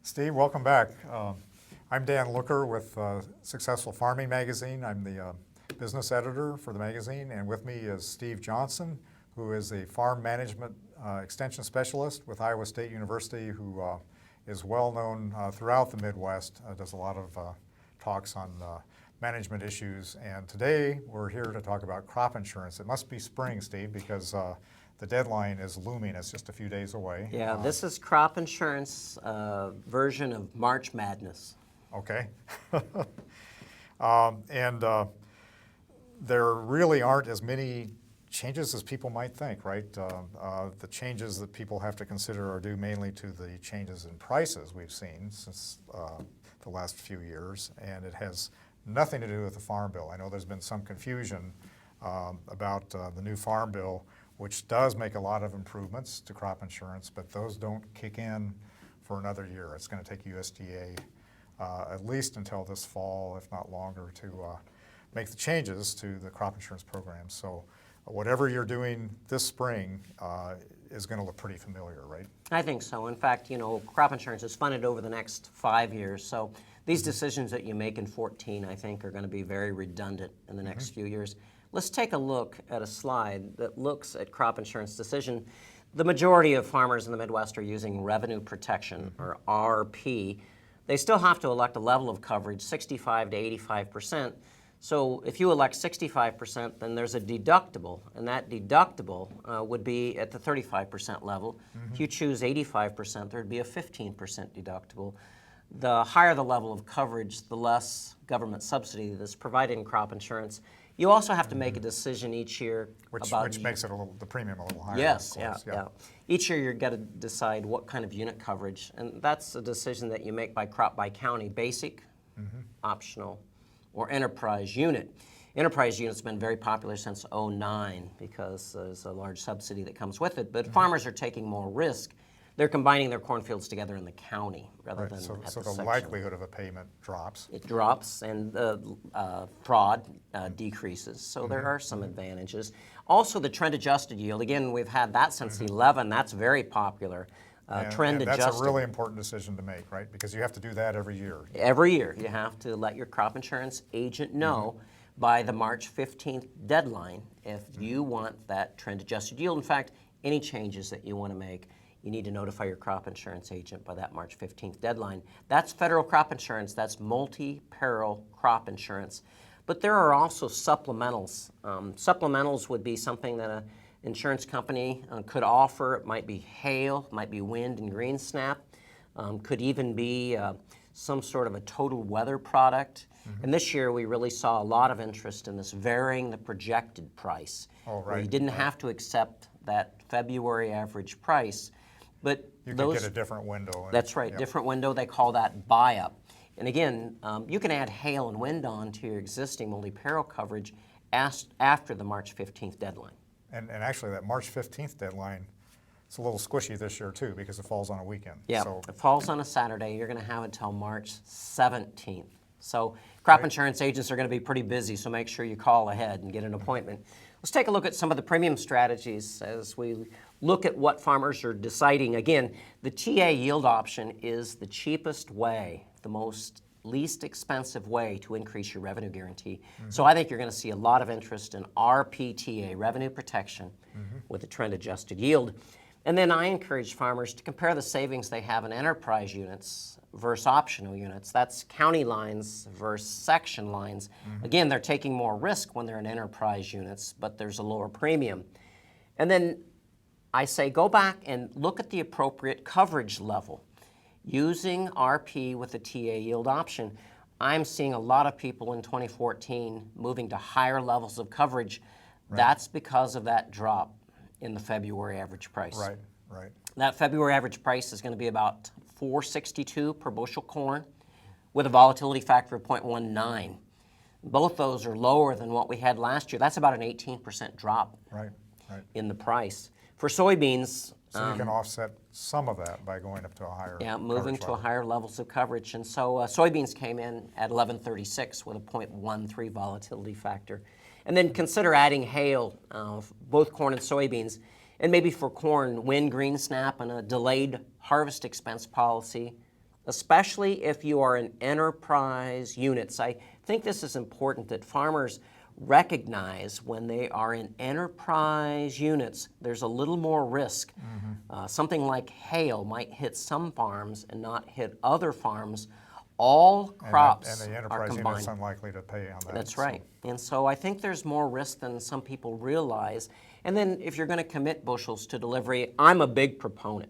Steve, welcome back. I'm Dan Looker with Successful Farming Magazine. I'm the business editor for the magazine, and with me is Steve Johnson, who is a farm management extension specialist with Iowa State University, who is well known throughout the Midwest, does a lot of talks on management issues. And today we're here to talk about crop insurance. It must be spring, Steve, because the deadline is looming. It's just a few days away. Yeah, this is crop insurance version of March Madness. Okay. There really aren't as many changes as people might think, right? The changes that people have to consider are due mainly to the changes in prices we've seen since the last few years, and it has nothing to do with the Farm Bill. I know there's been some confusion about the new Farm Bill, which does make a lot of improvements to crop insurance, but those don't kick in for another year. It's going to take USDA at least until this fall, if not longer, to make the changes to the crop insurance program. So whatever you're doing this spring is going to look pretty familiar, right? I think so. In fact, crop insurance is funded over the next 5 years. So these decisions that you make in 14, I think, are going to be very redundant in the next few years. Let's take a look at a slide that looks at crop insurance decision. The majority of farmers in the Midwest are using revenue protection, or RP. They still have to elect a level of coverage, 65 to 85%. So if you elect 65%, then there's a deductible, and that deductible would be at the 35% level. If you choose 85%, there'd be a 15% deductible. The higher the level of coverage, the less government subsidy that's provided in crop insurance. You also have to make a decision each year Which makes it the premium a little higher. Yes, of course. yeah. Each year you've got to decide what kind of unit coverage, and that's a decision that you make by crop by county, basic, optional, or enterprise unit. Enterprise unit's been very popular since '09 because there's a large subsidy that comes with it, but farmers are taking more risk. They're combining their cornfields together in the county rather than So at the the section. likelihood of a payment drops. It drops, and the fraud decreases, so there are some advantages. Also, the trend-adjusted yield, again, we've had that since '11. That's very popular. And Trend-adjusted. that's a really important decision to make, right? Because you have to do that every year. Every year, you have to let your crop insurance agent know by the March 15th deadline if you want that trend-adjusted yield. In fact, any changes that you want to make, you need to notify your crop insurance agent by that March 15th deadline. That's federal crop insurance. That's multi-peril crop insurance. But there are also supplementals. Supplementals would be something that an insurance company could offer. It might be hail, might be wind and green snap, could even be some sort of a total weather product. And this year we really saw a lot of interest in this varying the projected price. Oh, right. Where you didn't have to accept that February average price. But You could get a different window. That's right, different window. They call that buy-up. And again, you can add hail and wind on to your existing multi-peril coverage after the March 15th deadline. And actually, that March 15th deadline, it's a little squishy this year, too, because it falls on a weekend. Yeah, So, it falls on a Saturday. You're going to have until March 17th. So crop insurance agents are going to be pretty busy, so make sure you call ahead and get an appointment. Let's take a look at some of the premium strategies as we look at what farmers are deciding. Again, the TA yield option is the cheapest way, the most least expensive way to increase your revenue guarantee. So I think you're going to see a lot of interest in RPTA, revenue protection, with a trend-adjusted yield. And then I encourage farmers to compare the savings they have in enterprise units versus optional units. That's county lines versus section lines. Again, they're taking more risk when they're in enterprise units, but there's a lower premium. And then I say go back and look at the appropriate coverage level. Using RP with the TA yield option, I'm seeing a lot of people in 2014 moving to higher levels of coverage. That's because of that drop in the February average price. right. That February average price is going to be about $4.62 per bushel corn with a volatility factor of 0.19. Both those are lower than what we had last year. That's about an 18% drop in the price. For soybeans, So you can offset some of that by going up to a higher moving to a higher levels of coverage. And so soybeans came in at 1136 with a 0.13 volatility factor. And then consider adding hail, both corn and soybeans, and maybe for corn, wind, green snap, and a delayed harvest expense policy especially if you are in enterprise units. I think this is important that farmers recognize when they are in enterprise units, there's a little more risk. Something like hail might hit some farms and not hit other farms. All crops and the are enterprise combined. unit's unlikely to pay on that. That's so- right. And so I think there's more risk than some people realize. And then if you're going to commit bushels to delivery, I'm a big proponent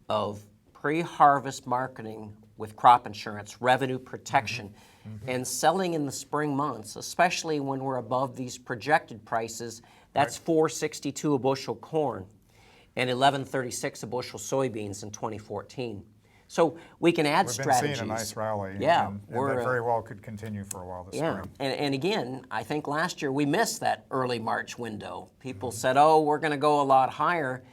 of pre-harvest marketing with crop insurance, revenue protection, and selling in the spring months, especially when we're above these projected prices. That's $4.62 a bushel corn and $11.36 a bushel soybeans in 2014. So we can add We've strategies. been seeing a nice rally, Yeah, and we're, that very well could continue for a while this spring. and again, I think last year we missed that early March window. People said, oh, we're going to go a lot higher.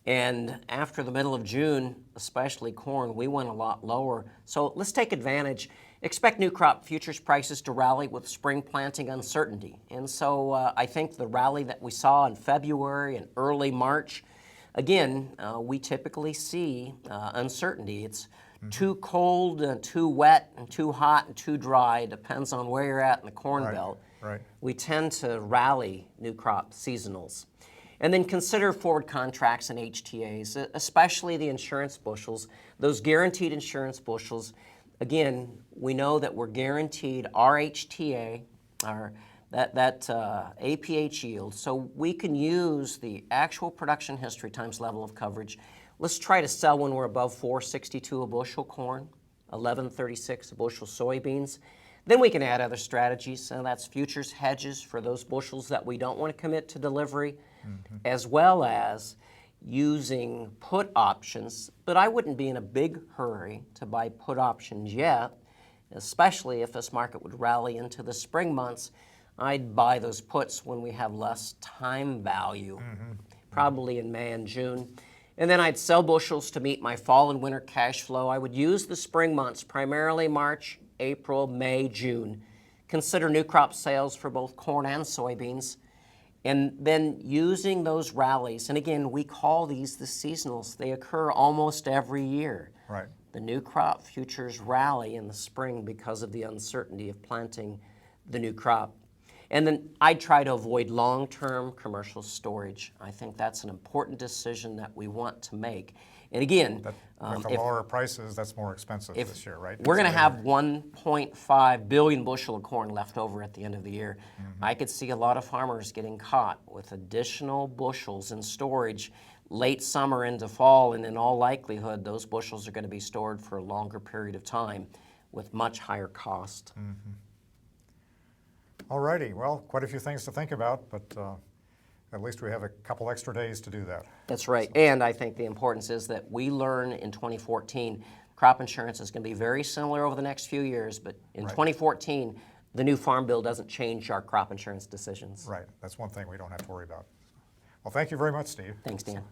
And after the middle of June, especially corn, we went a lot lower. So let's take advantage. Expect new crop futures prices to rally with spring planting uncertainty. And so I think the rally that we saw in February and early March, again, we typically see uncertainty. It's too cold, too wet, and too hot, and too dry. Depends on where you're at in the corn belt. Right. We tend to rally new crop seasonals. And then consider forward contracts and HTAs, especially the insurance bushels, those guaranteed insurance bushels. Again, we know that we're guaranteed our HTA, that APH yield, so we can use the actual production history times level of coverage. Let's try to sell when we're above $4.62 a bushel corn, $11.36 a bushel soybeans. Then we can add other strategies, and that's futures hedges for those bushels that we don't want to commit to delivery, as well as using put options. But I wouldn't be in a big hurry to buy put options yet, especially if this market would rally into the spring months. I'd buy those puts when we have less time value, probably in May and June. And then I'd sell bushels to meet my fall and winter cash flow. I would use the spring months, primarily March, April, May, June. Consider new crop sales for both corn and soybeans. And then using those rallies, and again, we call these the seasonals. They occur almost every year. Right. The new crop futures rally in the spring because of the uncertainty of planting the new crop. And then I'd try to avoid long-term commercial storage. I think that's an important decision that we want to make. And again, With the lower prices, that's more expensive this year, right? we're going to have 1.5 billion bushel of corn left over at the end of the year. I could see a lot of farmers getting caught with additional bushels in storage late summer into fall, and in all likelihood, those bushels are going to be stored for a longer period of time with much higher cost. All righty, well, quite a few things to think about, but at least we have a couple extra days to do that. That's right. And I think the importance is that we learn in 2014, crop insurance is going to be very similar over the next few years, but in 2014, the new Farm Bill doesn't change our crop insurance decisions. Right, that's one thing we don't have to worry about. Well, thank you very much, Steve. Thanks, Dan.